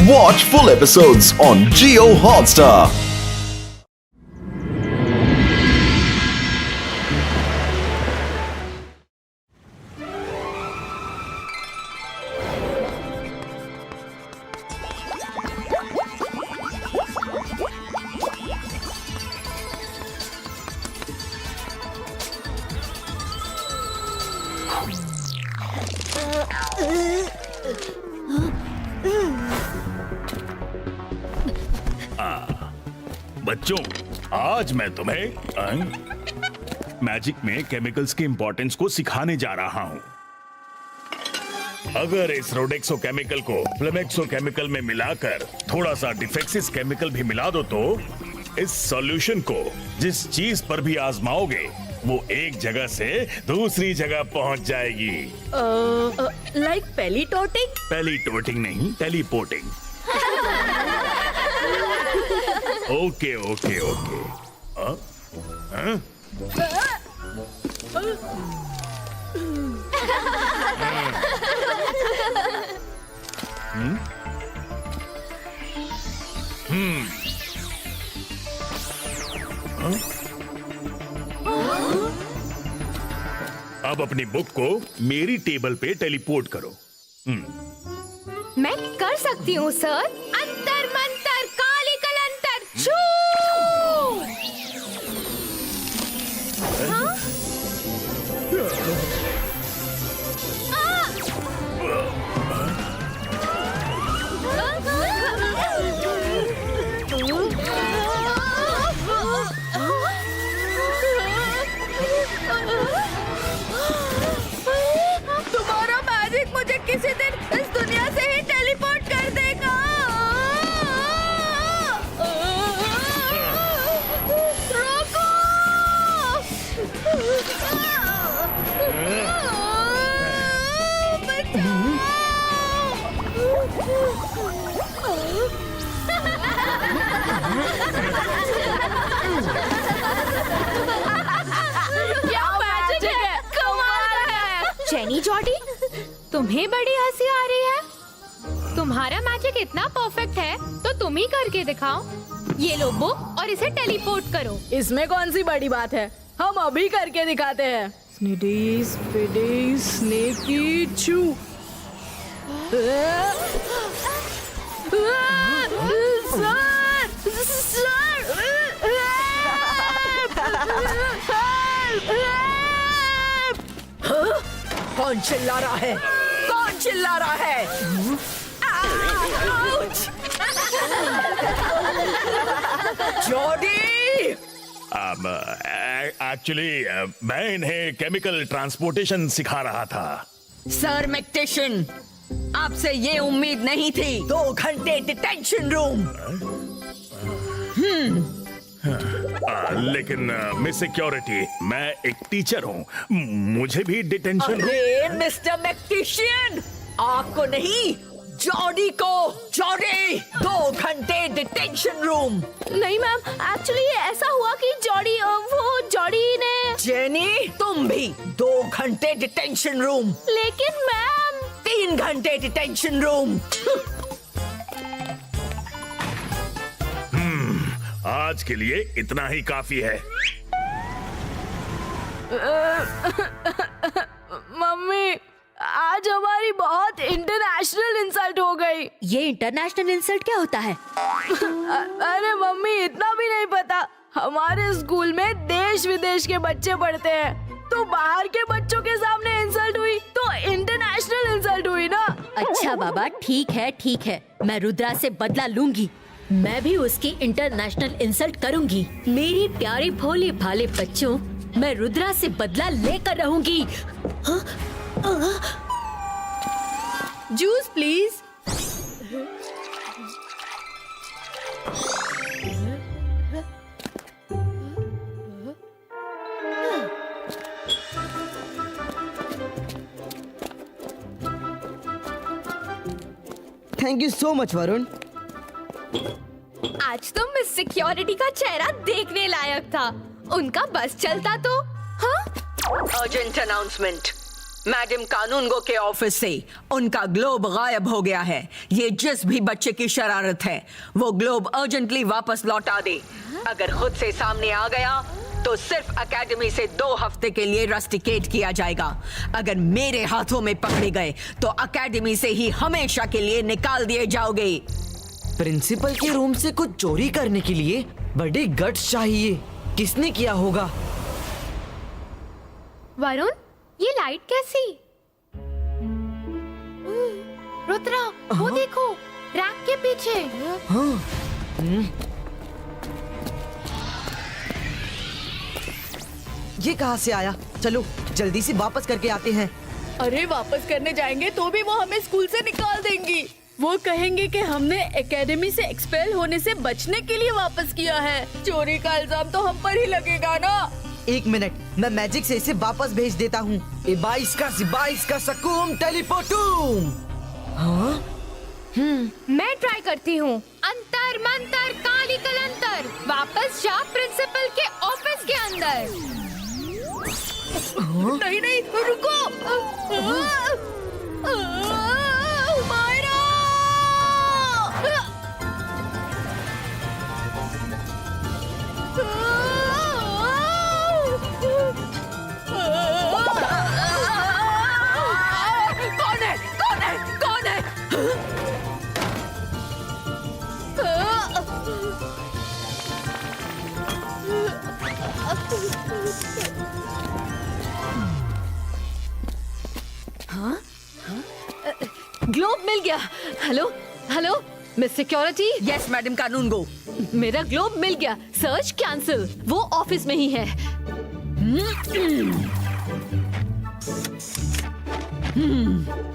Watch full episodes on Jio Hotstar. बच्चों, आज मैं तुम्हें मैजिक में केमिकल्स की इंपॉर्टेंस को सिखाने जा रहा हूं। अगर इस रोडेक्सो केमिकल को फ्लेमेक्सो केमिकल में मिलाकर थोड़ा सा डिफेक्सिस केमिकल भी मिला दो तो इस सॉल्यूशन को जिस चीज पर भी आजमाओगे वो एक जगह से दूसरी जगह पहुंच जाएगी। लाइक पेलीटोटिंग? पेलीटोटिंग नहीं, टेलीपोर्टिंग। Okay okay okay. अब अपनी बुक को मेरी टेबल पे टेलीपोर्ट करो। मैं कर सकती हूँ सर। अंतर मंतर काली कलंतर छू। हाँ? तुम्हारा मैजिक मुझे किसी दिन इस दुनिया से ही टेलीपोर्ट कर देगा। रोको! क्या मैजिक है? कमाल है। जेनी जॉडी, तुम्हें बड़ी हंसी आ रही है? तुम्हारा मैजिक इतना परफेक्ट है तो तुम ही करके दिखाओ। ये लो बुक और इसे टेलीपोर्ट करो। इसमें कौन सी बड़ी बात है, हम अभी करके दिखाते हैं। स्निडी स्पिडी स्नेकी चू। कौन चिल्ला रहा है? कौन चिल्ला रहा है? जॉडी! एक्चुअली मैं इन्हें केमिकल ट्रांसपोर्टेशन सिखा रहा था। सर मैक्टेशन, आपसे ये उम्मीद नहीं थी। 2 घंटे डिटेंशन रूम। लेकिन मिस सिक्योरिटी, मैं एक टीचर हूँ, मुझे भी डिटेंशन रूम। अरे मिस्टर मैक्टिशियन, आपको नहीं, जॉडी को। जॉडी, 2 घंटे डिटेंशन रूम। नहीं मैम, एक्चुअली ऐसा हुआ कि जॉडी ने। जेनी, तुम भी 2 घंटे डिटेंशन रूम। लेकिन मैम। 3 घंटे डिटेंशन रूम। आज के लिए इतना ही काफी है। मम्मी, आज हमारी बहुत इंटरनेशनल इंसल्ट हो गई। ये इंटरनेशनल इंसल्ट क्या होता है? अरे मम्मी, इतना भी नहीं पता। हमारे स्कूल में देश विदेश के बच्चे पढ़ते हैं, तो बाहर के बच्चों के सामने इंसल्ट हुई तो इंटरनेशनल इंसल्ट हुई ना। अच्छा बाबा, ठीक है, मैं रुद्रा से बदला लूंगी। मैं भी उसकी इंटरनेशनल इंसल्ट करूंगी। मेरी प्यारे भोले भाले बच्चों, मैं रुद्रा से बदला लेकर रहूंगी। Juice please. Thank you so much Varun. आज तो मिस सिक्योरिटी का चेहरा देखने लायक था। उनका बस चलता तो। हाँ? Urgent announcement. मैडम कानूनगो के ऑफिस से उनका ग्लोब गायब हो गया है। ये जिस भी बच्चे की शरारत है वो ग्लोब अर्जेंटली वापस लौटा दे। अगर खुद से सामने आ गया तो सिर्फ एकेडमी से 2 हफ्ते के लिए रस्टिकेट किया जाएगा। अगर मेरे हाथों में पकड़े गए तो एकेडमी से ही हमेशा के लिए निकाल दिए जाओगे। प्रिंसिपल के रूम से कुछ चोरी करने के लिए बड़े गट्स चाहिए। किसने किया होगा? वरुण, ये लाइट कैसी? रुद्रा, वो देखो, रैक के पीछे। ये कहाँ से आया? चलो जल्दी से वापस करके आते हैं। अरे वापस करने जाएंगे तो भी वो हमें स्कूल से निकाल देंगी। वो कहेंगे कि हमने एकेडमी से एक्सपेल होने से बचने के लिए वापस किया है। चोरी का इल्जाम तो हम पर ही लगेगा ना। 1 मिनट, मैं मैजिक से इसे वापस भेज देता हूँ। 22 का जिबाइस का सकूम टेलीपोटूम। हाँ? मैं ट्राई करती हूँ। अंतर मंतर काली कलंतर, वापस जा प्रिंसिपल के ऑफिस के अंदर। नहीं नहीं, रुको। मायरा! कौन है? कौन है? कौन है? ग्लोब मिल गया। Hello hello miss security. Yes madam Kanungo. मेरा ग्लोब मिल गया। Search cancel. वो ऑफिस में ही है।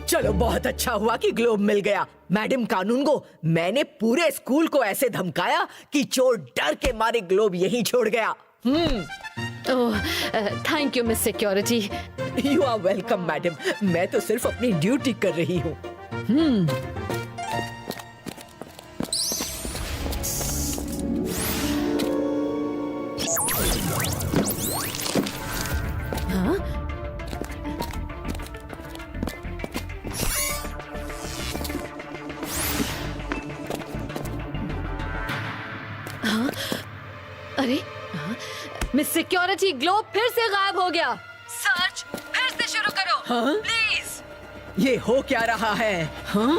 चलो बहुत अच्छा हुआ कि ग्लोब मिल गया। मैडम कानूनगो, मैंने पूरे स्कूल को ऐसे धमकाया कि चोर डर के मारे ग्लोब यहीं छोड़ गया। Oh, thank you miss security. You are welcome madam. मैं तो सिर्फ अपनी ड्यूटी कर रही हूँ। अरे मिस सिक्योरिटी, ग्लोब फिर से गायब हो गया। सर्च फिर से शुरू करो प्लीज। ये हो क्या रहा है? हाँ?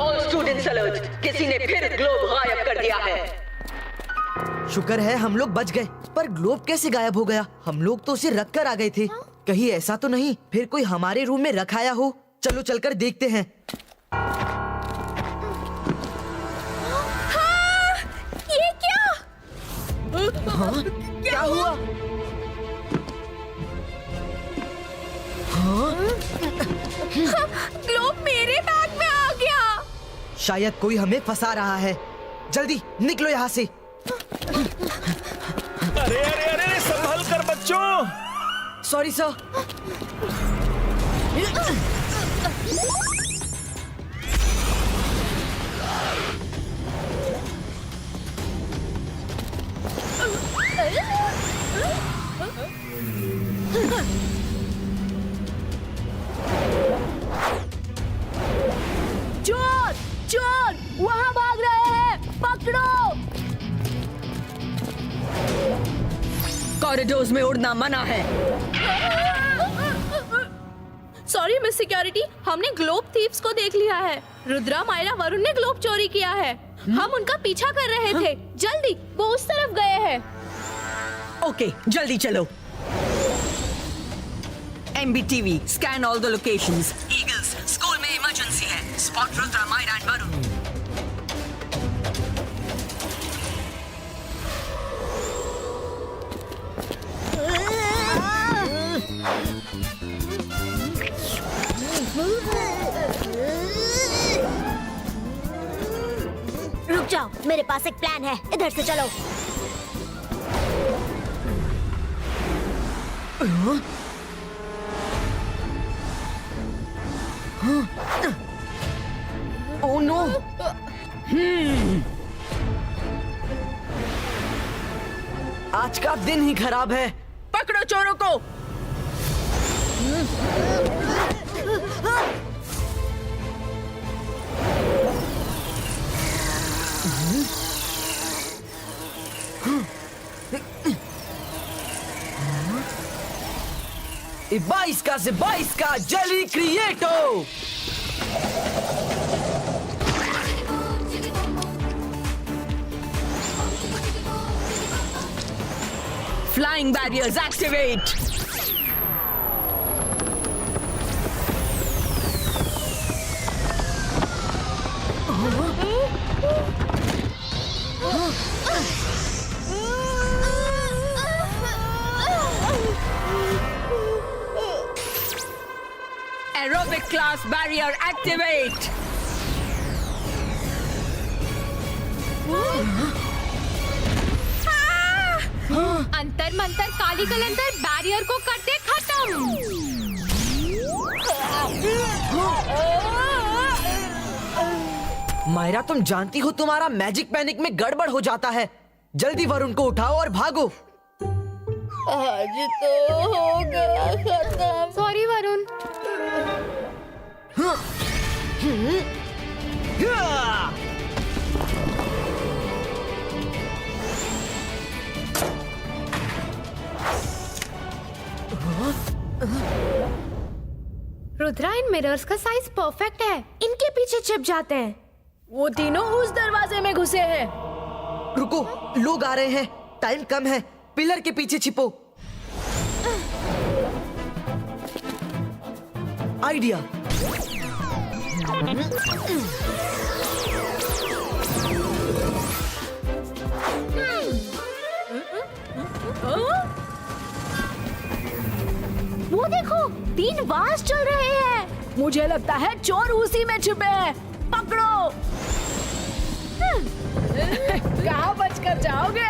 ऑल स्टूडेंट्स अलर्ट, किसी ने फिर ग्लोब गायब कर दिया है। शुक्र है हम लोग बच गए, पर ग्लोब कैसे गायब हो गया? हम लोग तो उसे रख कर आ गए थे। कहीं ऐसा तो नहीं फिर कोई हमारे रूम में रखाया हो? चलो चलकर देखते हैं। ये क्या? हाँ? क्या हुआ? ग्लोब मेरे बैग में आ गया। शायद कोई हमें फंसा रहा है। जल्दी निकलो यहाँ से। अरे अरे अरे, संभल कर बच्चों। Sorry sir. चोर! चोर! वहाँ भाग रहे हैं, पकड़ो! कॉरिडोर्स में उड़ना मना है। सॉरी मिस सिक्योरिटी, हमने ग्लोब थीव्स को देख लिया है। रुद्रा, मायरा, वरुण ने ग्लोब चोरी किया है। हम उनका पीछा कर रहे थे। जल्दी, वो उस तरफ गए हैं। ओके, जल्दी चलो। MBTV, scan all the locations. Eagles, school में इमरजेंसी है। Spot Rudra, Myra and Varun. रुक जाओ, मेरे पास एक प्लान है। इधर से चलो। Oh no. आज का दिन ही खराब है। पकड़ो चोरों को। बाईस का से 22 का जली क्रिएटो। Flying barriers activate. Aerobic class barrier activate. अंतर मंतर काली कलंदर बैरियर को करते खत्म। मायरा, तुम जानती हो तुम्हारा मैजिक पैनिक में गड़बड़ हो जाता है। जल्दी वरुण को उठाओ और भागो। आज तो हो गया खत्म। सॉरी वरुण। रुद्रा, इन मिरर्स का साइज परफेक्ट है, इनके पीछे छिप जाते हैं। वो तीनों उस दरवाजे में घुसे हैं। रुको, लोग आ रहे हैं, टाइम कम है। पिलर के पीछे छिपो। आइडिया। वो देखो, 3 वास चल रहे हैं। मुझे लगता है चोर उसी में छुपे हैं। पकड़ो। कहाँ बच कर जाओगे?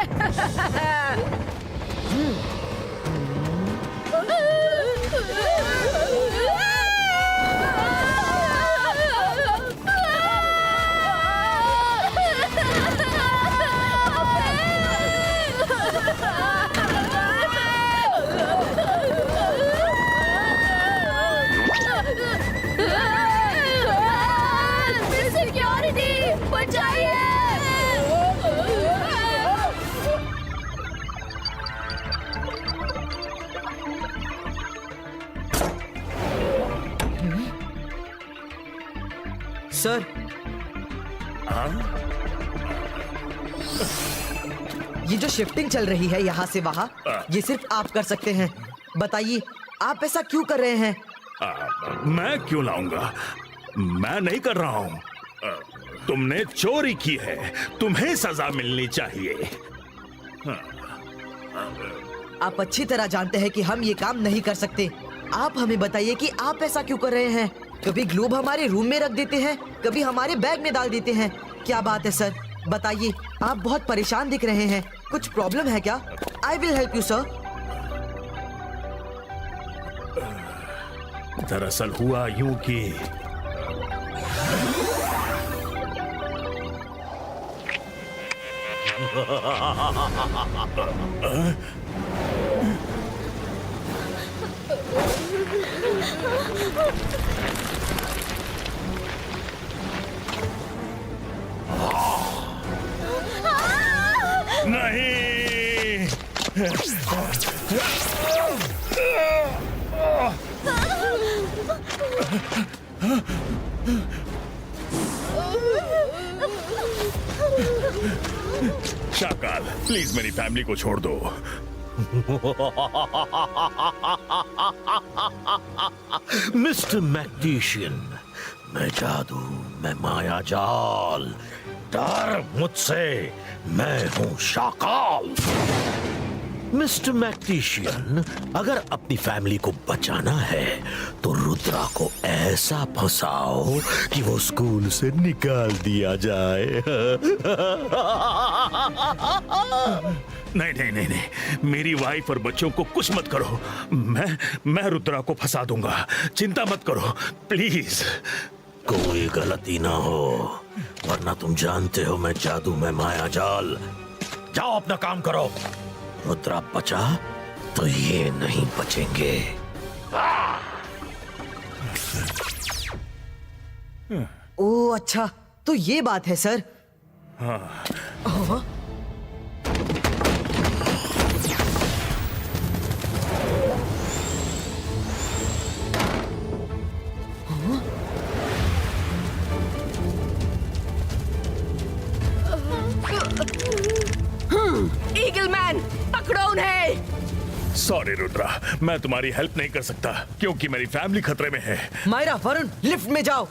सिक्योरिटी, बचाइए। सर, ये जो शिफ्टिंग चल रही है यहाँ से वहाँ, ये सिर्फ आप कर सकते हैं। बताइए, आप ऐसा क्यों कर रहे हैं? मैं क्यों लाऊंगा? मैं नहीं कर रहा हूँ। तुमने चोरी की है, तुम्हें सजा मिलनी चाहिए। आप अच्छी तरह जानते हैं कि हम ये काम नहीं कर सकते। आप हमें बताइए कि आप ऐसा क्यों कर रहे हैं। कभी ग्लोब हमारे रूम में रख देते हैं, कभी हमारे बैग में डाल देते हैं। क्या बात है सर? बताइए, आप बहुत परेशान दिख रहे हैं। कुछ प्रॉब्लम है क्या? I will help you sir. दरअसल हुआ यूं कि नहीं। शाकाल, प्लीज मेरी फैमिली को छोड़ दो। मिस्टर मैग्नीशियन, मैं जादू, मैं माया जाल, डर मुझसे, मैं हूं शाकाल। मिस्टर मैग्नीशियन, अगर अपनी फैमिली को बचाना है तो रुद्रा को ऐसा फंसाओ कि वो स्कूल से निकाल दिया जाए। नहीं नहीं नहीं नहीं, मेरी वाइफ और बच्चों को कुछ मत करो। मैं रुद्रा को फंसा दूंगा, चिंता मत करो प्लीज। कोई गलती ना हो, वरना तुम जानते हो मैं जादू में माया जाल। जाओ अपना काम करो। रुद्रा बचा तो ये नहीं बचेंगे। ओ अच्छा, तो ये बात है सर। हाँ। ईगल मैन, पकड़ो उन्हें। सॉरी रुद्रा, मैं तुम्हारी हेल्प नहीं कर सकता क्योंकि मेरी फैमिली खतरे में है। मायरा, वरुण, लिफ्ट में जाओ।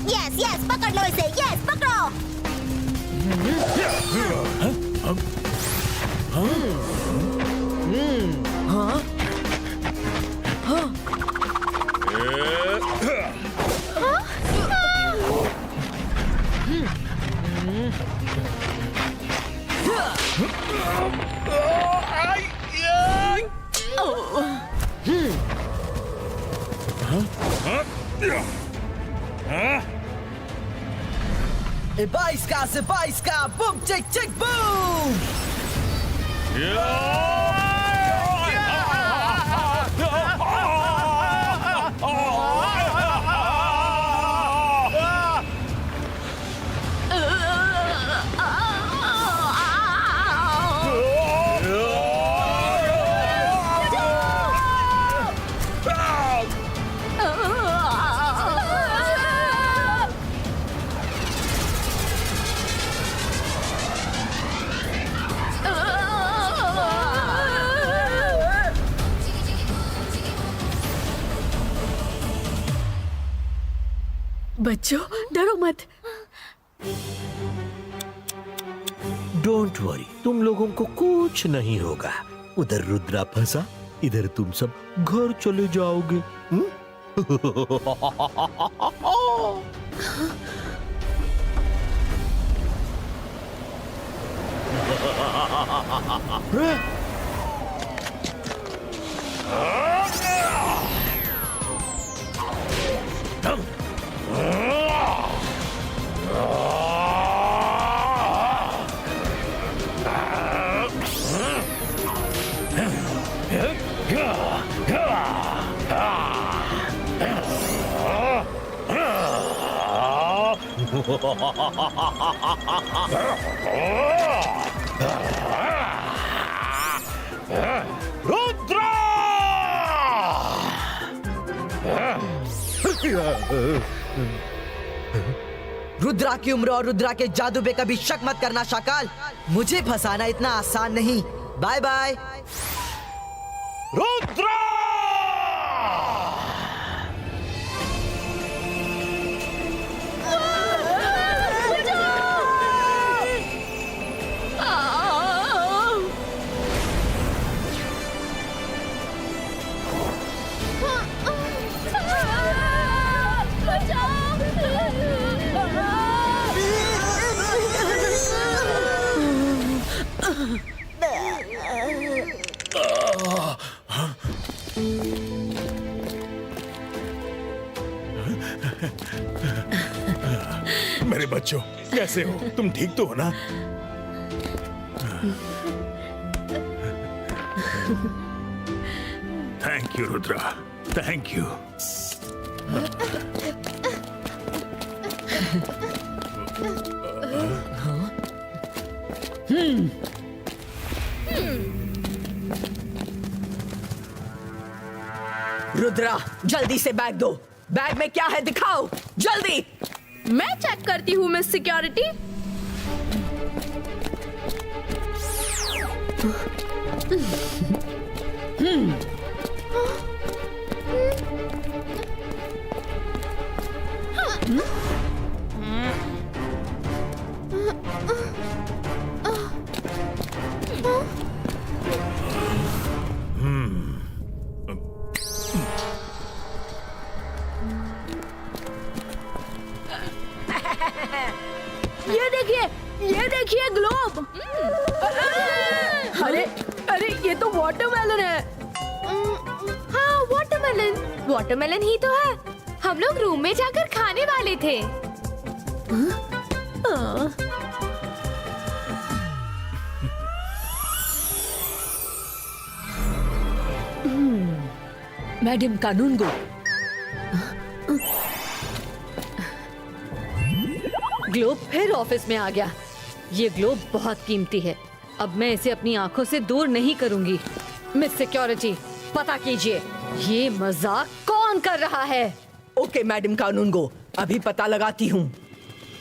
यस यस, पकड़ लो इसे। यस, पकड़ो। Baisca, boom, chick, chick, boom! बच्चों, डरो मत। डोंट वरी, तुम लोगों को कुछ नहीं होगा। उधर रुद्रा फंसा, इधर तुम सब घर चले जाओगे। रुद्रा! रुद्रा की उम्र और रुद्रा के जादू पे कभी शक मत करना शाकाल। मुझे फंसाना इतना आसान नहीं। Bye bye. रुद्रा! मेरे बच्चों, कैसे हो? तुम ठीक तो हो ना? Thank you Rudra, thank you. Rudra, जल्दी से बैग दो। बैग में क्या है दिखाओ, जल्दी। मैं चेक करती हूँ मिस सिक्योरिटी। अरे अरे ये तो वाटरमेलन है। हाँ वाटरमेलन, वाटरमेलन ही तो है। हम लोग रूम में जाकर खाने वाले थे। मैडम कानूनगो, ग्लोब फिर ऑफिस में आ गया। ये ग्लोब बहुत कीमती है। अब मैं इसे अपनी आंखों से दूर नहीं करूंगी। मिस सिक्योरिटी, पता कीजिए ये मजाक कौन कर रहा है। ओके मैडम कानूनगो, अभी पता लगाती हूँ।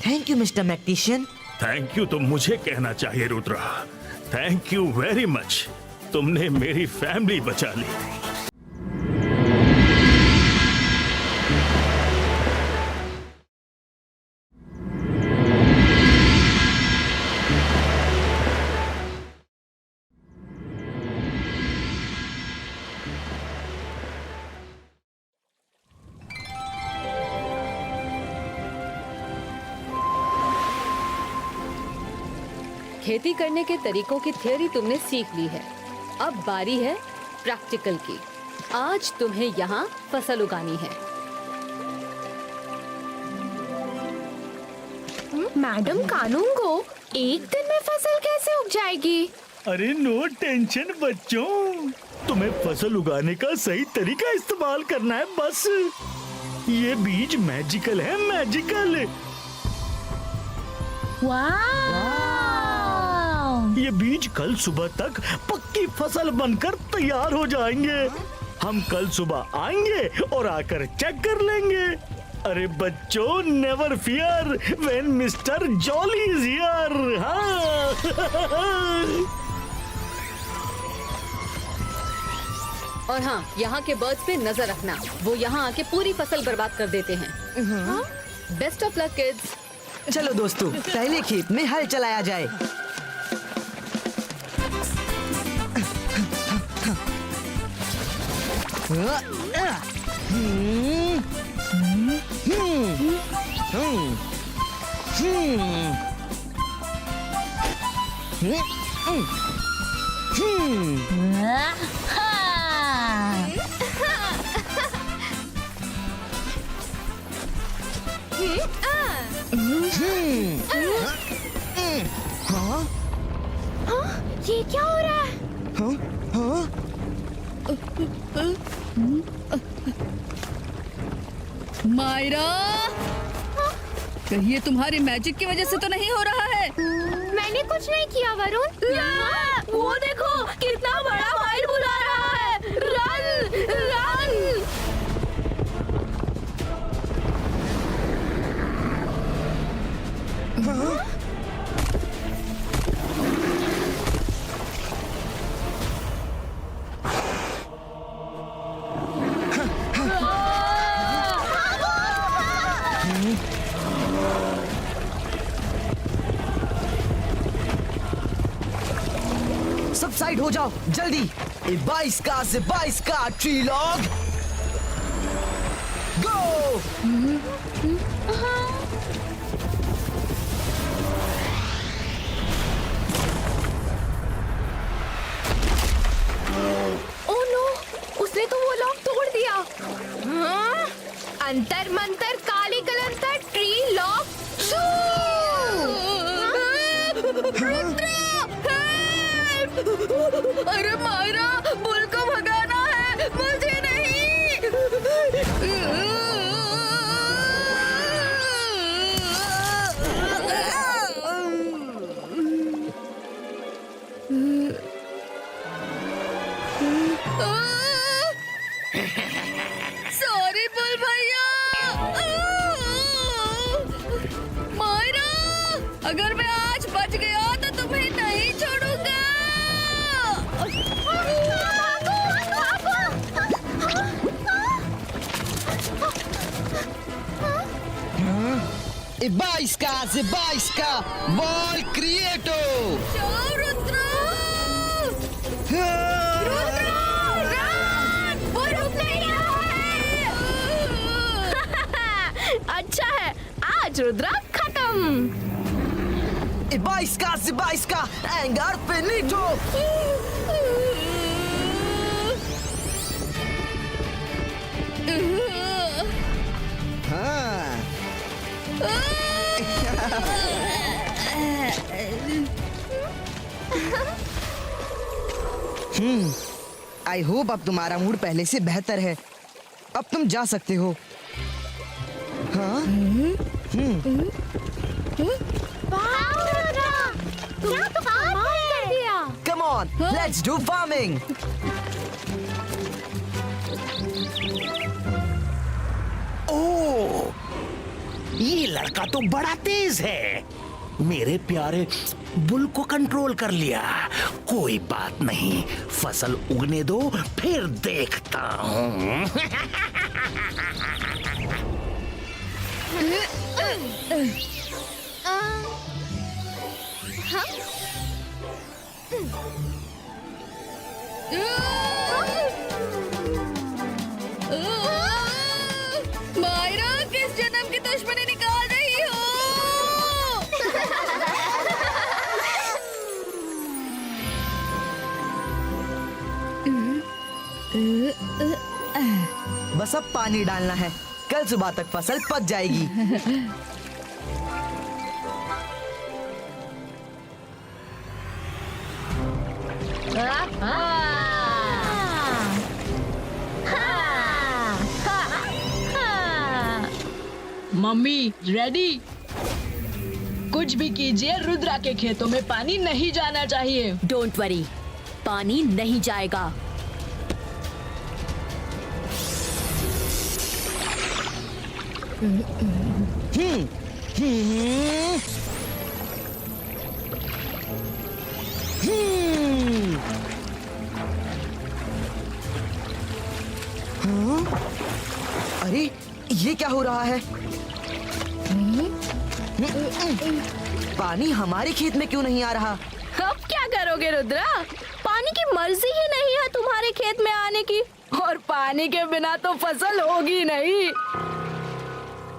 Thank you mister magician. Thank you तो मुझे कहना चाहिए Rudra. Thank you very much. तुमने मेरी फैमिली बचा ली। खेती करने के तरीकों की थ्योरी तुमने सीख ली है। अब बारी है प्रैक्टिकल की। आज तुम्हें यहाँ फसल उगानी है। मैडम कानूनगो, एक दिन में फसल कैसे उग जाएगी? अरे नो टेंशन बच्चों, तुम्हें फसल उगाने का सही तरीका इस्तेमाल करना है बस। ये बीज मैजिकल है, मैजिकल। ये बीज कल सुबह तक पक्की फसल बनकर तैयार हो जाएंगे। हम कल सुबह आएंगे और आकर चेक कर लेंगे। अरे बच्चों, never fear when mister jolly is here. हाँ। और हाँ, यहाँ के बर्ड्स पे नजर रखना। वो यहाँ आके पूरी फसल बर्बाद कर देते हैं। Best of luck kids. चलो दोस्तों, पहले खेत में हल चलाया जाए। ये क्या हो रहा है? मायरा, कहीं ये तुम्हारी मैजिक की वजह से तो नहीं हो रहा है? मैंने कुछ नहीं किया वरुण। वो देखो कितना बड़ा वाइड बुला रहा है। Run run. सब साइड हो जाओ जल्दी। 22 का ट्री लॉग गो। ओह नो, उसने तो वो लॉक तोड़ दिया। अंतर मंतर काली कलंतर ट्री लॉक शू। अरे मायरा, बुल को भगाना है, मुझे नहीं। सॉरी बुल भैया। मायरा, अगर मैं आज बच गया तो तुम्हें नहीं छोड़ूंगा। 22 का बॉल क्रिएटो। अच्छा है, आज रुद्रा खत्म। 22 का एंगर फिनिटो। आई होप अब तुम्हारा मूड पहले से बेहतर है। अब तुम जा सकते हो। हाँ? Come on, let's do farming. ओह, ये लड़का तो बड़ा तेज है। मेरे प्यारे बुल को कंट्रोल कर लिया। कोई बात नहीं, फसल उगने दो, फिर देखता हूँ। मायरा, किस जन्म की दुश्मनी निकाल रही हो? बस अब पानी डालना है, कल सुबह तक फसल पक जाएगी। Mummy ready? कुछ भी कीजिए, रुद्रा के खेतों में पानी नहीं जाना चाहिए। डोंट वरी, पानी नहीं जाएगा। अरे ये क्या हो रहा है? पानी हमारे खेत में क्यों नहीं आ रहा? अब क्या करोगे रुद्रा? पानी की मर्जी ही नहीं है तुम्हारे खेत में आने की, और पानी के बिना तो फसल होगी नहीं।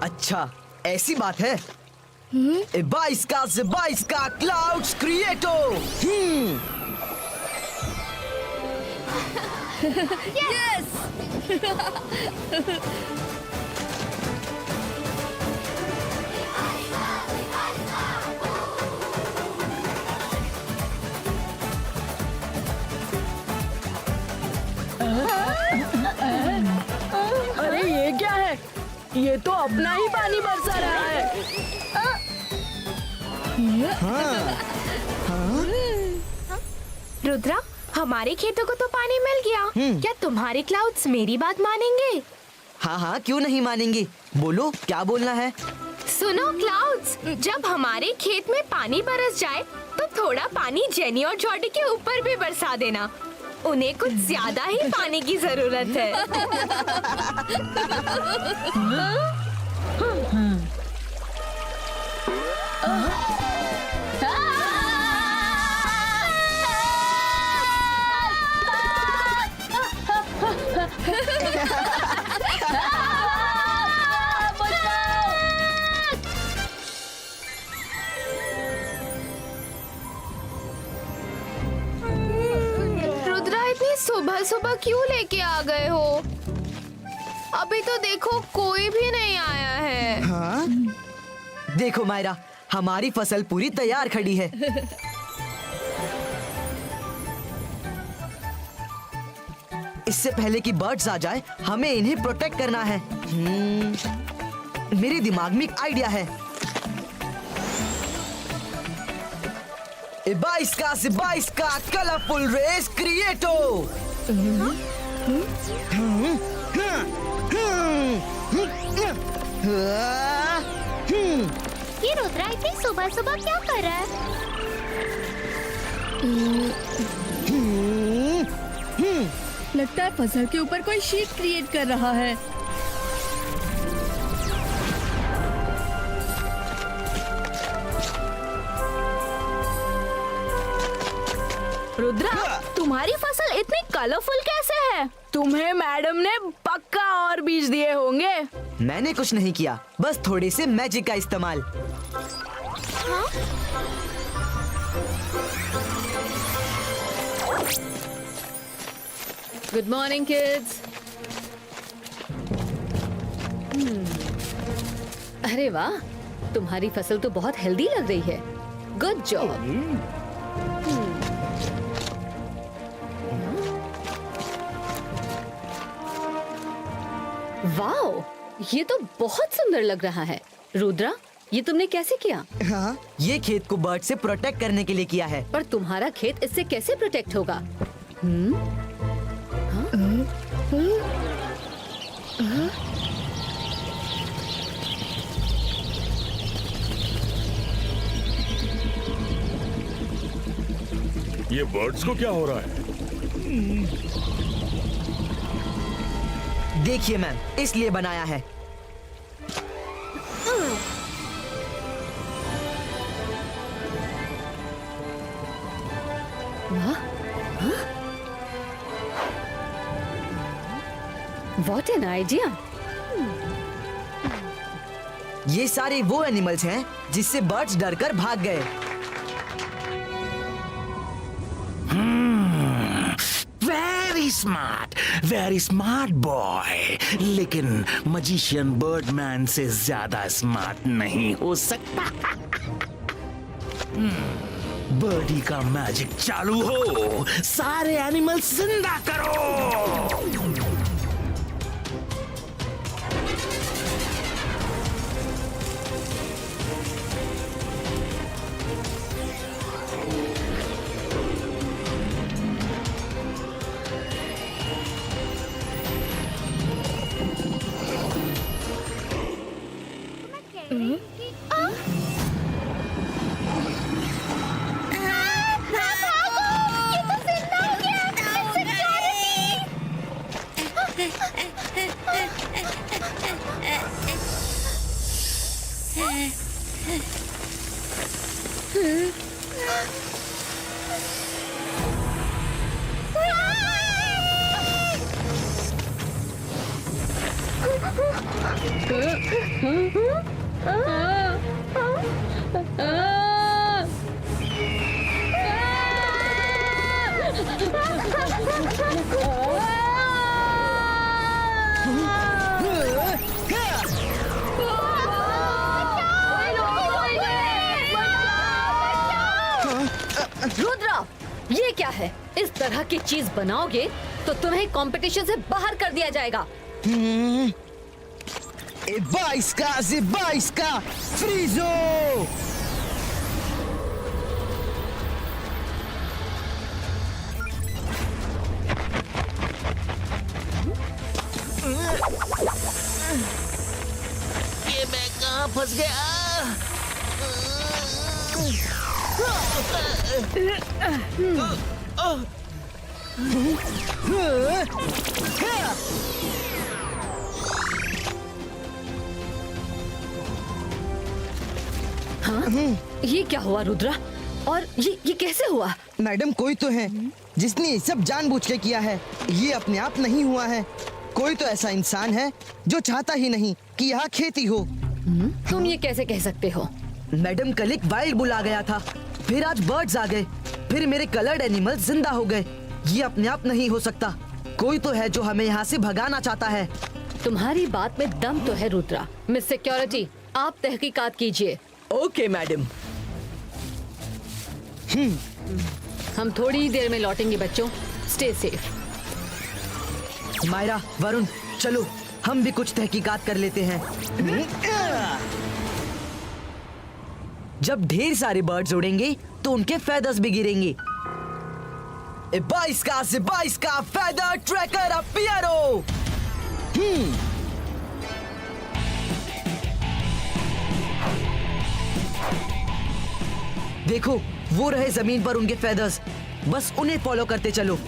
अच्छा, ऐसी बात है। 22 का क्लाउड्स क्रिएटो। यस। अरे ये क्या है? ये तो अपना ही पानी बरसा रहा है। रुद्रा, हमारे खेतों को तो पानी मिल गया। क्या तुम्हारे क्लाउड्स मेरी बात मानेंगे? हाँ हाँ, क्यों नहीं मानेंगे? बोलो, क्या बोलना है? सुनो क्लाउड्स, जब हमारे खेत में पानी बरस जाए तो थोड़ा पानी जेनी और जॉडी के ऊपर भी बरसा देना। उन्हें कुछ ज्यादा ही पानी की जरूरत है। सुबह सुबह क्यों लेके आ गए हो? अभी तो देखो कोई भी नहीं आया है। हाँ? देखो मायरा, हमारी फसल पूरी तैयार खड़ी है। इससे पहले कि बर्ड्स आ जाए, हमें इन्हें प्रोटेक्ट करना है। मेरे दिमाग में एक आइडिया है। 22 का कलरफुल रेस क्रिएटो। ये रुद्रा इतनी सुबह सुबह क्या कर रहा है? लगता है फसल के ऊपर कोई शीट क्रिएट कर रहा है। रुद्रा, तुम्हारी फसल इतनी कलरफुल कैसे है? तुम्हें मैडम ने पक्का और बीज दिए होंगे। मैंने कुछ नहीं किया, बस थोड़े से मैजिक का इस्तेमाल। Good morning kids. अरे वाह, तुम्हारी फसल तो बहुत हेल्दी लग रही है। Good job. वाओ, ये तो बहुत सुंदर लग रहा है। रुद्रा, ये तुमने कैसे किया? हाँ, ये खेत को बर्ड से प्रोटेक्ट करने के लिए किया है। पर तुम्हारा खेत इससे कैसे प्रोटेक्ट होगा? ये बर्ड्स को क्या हो रहा है? देखिए मैम, इसलिए बनाया है। What an idea! ये सारे वो एनिमल्स हैं जिससे बर्ड्स डरकर भाग गए। Very smart boy. लेकिन मजिशियन बर्डमैन से ज्यादा स्मार्ट नहीं हो सकता। बर्डी का मैजिक चालू हो, सारे एनिमल्स जिंदा करो। रुद्रा, ये क्या है? इस तरह की चीज बनाओगे तो तुम्हें कंपटीशन से बाहर कर दिया जाएगा। Zibaiska, Frizo! ये मैं कहाँ फंस गया? ये क्या हुआ रुद्रा? और ये कैसे हुआ? मैडम, कोई तो है जिसने ये सब जानबूझ के किया है। ये अपने आप नहीं हुआ है। कोई तो ऐसा इंसान है जो चाहता ही नहीं कि यहाँ खेती हो। तुम ये कैसे कह सकते हो? मैडम, कल एक वाइल्ड बुल आ गया था, फिर आज बर्ड्स आ गए, फिर मेरे कलर्ड एनिमल्स जिंदा हो गए। ये अपने आप नहीं हो सकता। कोई तो है जो हमें यहाँ से भगाना चाहता है। तुम्हारी बात में दम तो है रुद्रा। मिस सिक्योरिटी, आप तहकीकात कीजिए। Okay madam. हम थोड़ी ही देर में लौटेंगे बच्चों। Stay safe. मायरा, वरुण, चलो हम भी कुछ तहकीकात कर लेते हैं। जब ढेर सारे बर्ड्स उड़ेंगे तो उनके फेदर्स भी गिरेंगे। Zibaiska feather tracker appiero! देखो, वो रहे जमीन पर उनके फेदर्स। बस उन्हें फॉलो करते चलो।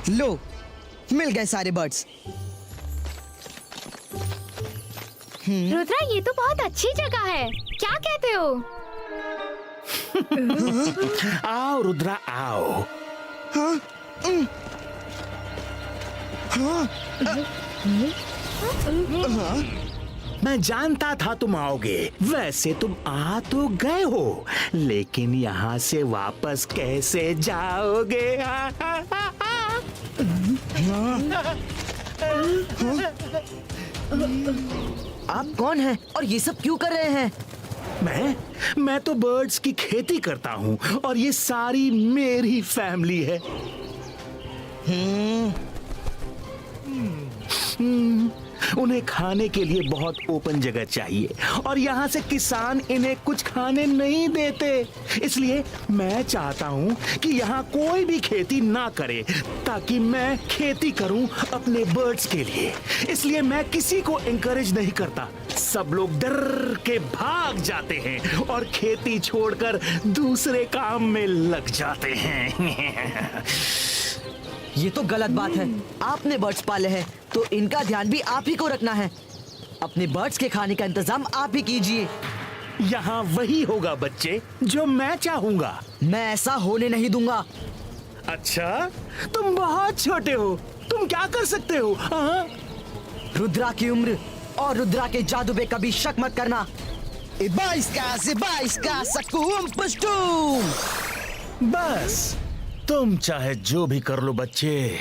लो, मिल गए सारे बर्ड्स। रुद्रा, ये तो बहुत अच्छी जगह है। क्या कहते हो? आओ रुद्रा, आओ। मैं जानता था तुम आओगे। वैसे तुम आ तो गए हो, लेकिन यहाँ से वापस कैसे जाओगे? आप कौन हैं और ये सब क्यों कर रहे हैं? मैं तो बर्ड्स की खेती करता हूँ और ये सारी मेरी फैमिली है। उन्हें खाने के लिए बहुत ओपन जगह चाहिए और यहाँ से किसान इन्हें कुछ खाने नहीं देते। इसलिए मैं चाहता हूँ कि यहाँ कोई भी खेती ना करे, ताकि मैं खेती करूँ अपने बर्ड्स के लिए। इसलिए मैं किसी को एनकरेज नहीं करता। सब लोग डर के भाग जाते हैं और खेती छोड़कर दूसरे काम में लग जाते हैं। ये तो गलत बात है। आपने बर्ड्स पाले हैं तो इनका ध्यान भी आप ही को रखना है। अपने बर्ड्स के खाने का इंतजाम आप ही कीजिए। यहाँ वही होगा बच्चे जो मैं चाहूंगा। मैं ऐसा होने नहीं दूंगा। अच्छा, तुम बहुत छोटे हो, तुम क्या कर सकते हो? हाँ? रुद्रा की उम्र और रुद्रा के जादू पे कभी शक मत करना। बस तुम चाहे जो भी कर लो बच्चे,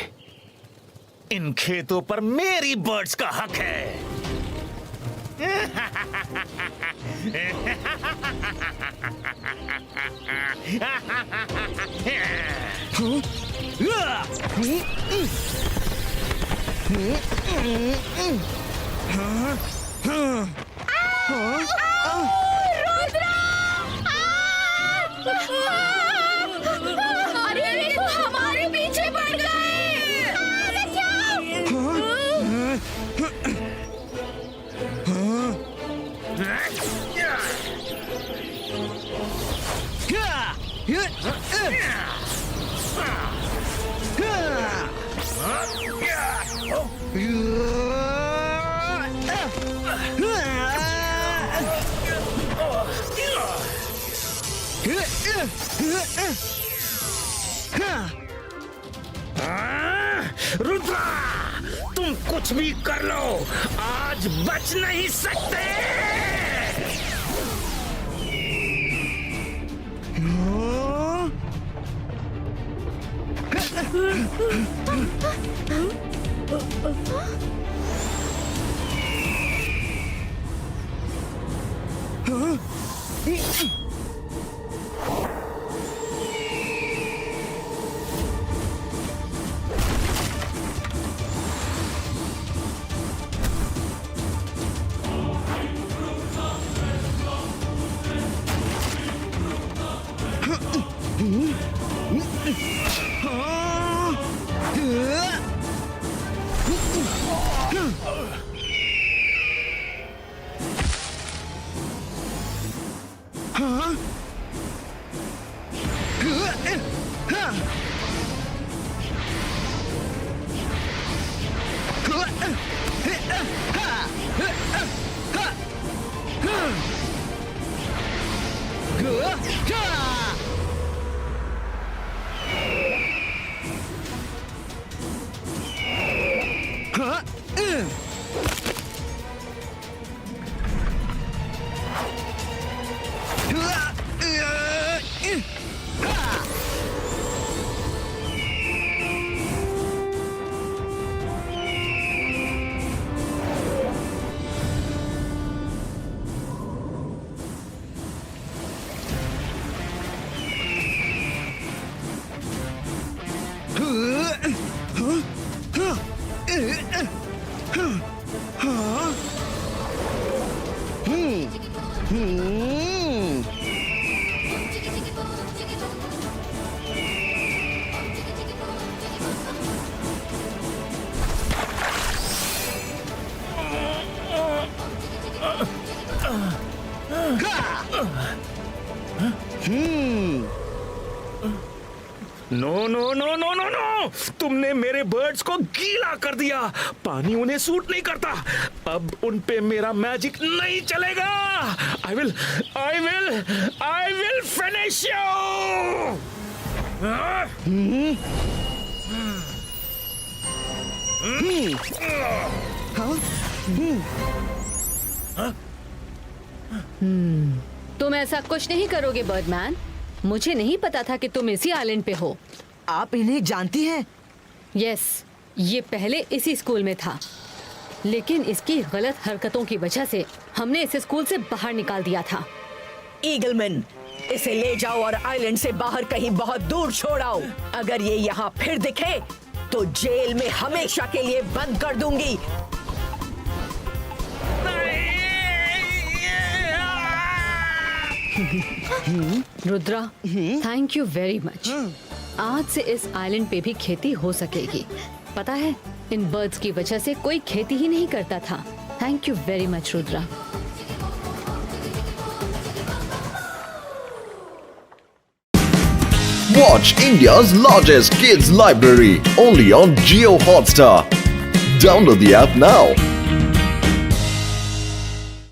इन खेतों पर मेरी बर्ड्स का हक है। अरे ये तो हमारे पीछे पड़ गए। रुद्रा, तुम कुछ भी कर लो, आज बच नहीं सकते। No no no no no no, तुमने मेरे बर्ड्स को गीला कर दिया। पानी उन्हें सूट नहीं करता। अब उन पे मेरा मैजिक नहीं चलेगा। I will finish you। तुम ऐसा कुछ नहीं करोगे बर्डमैन। मुझे नहीं पता था कि तुम इसी आइलैंड पे हो। आप इन्हें जानती हैं? यस, ये पहले इसी स्कूल में था, लेकिन इसकी गलत हरकतों की वजह से हमने इसे स्कूल से बाहर निकाल दिया था। ईगलमैन, इसे ले जाओ और आइलैंड से बाहर कहीं बहुत दूर छोड़ाओ। अगर ये यहाँ फिर दिखे तो जेल में हमेशा के लिए बंद कर दूंगी। Rudra, thank you very much. आज से इस आइलैंड पे भी खेती हो सकेगी। पता है, इन बर्ड्स की वजह से कोई खेती ही नहीं करता था। Thank you very much Rudra. Watch India's largest kids library only on Jio Hotstar. Download the app now.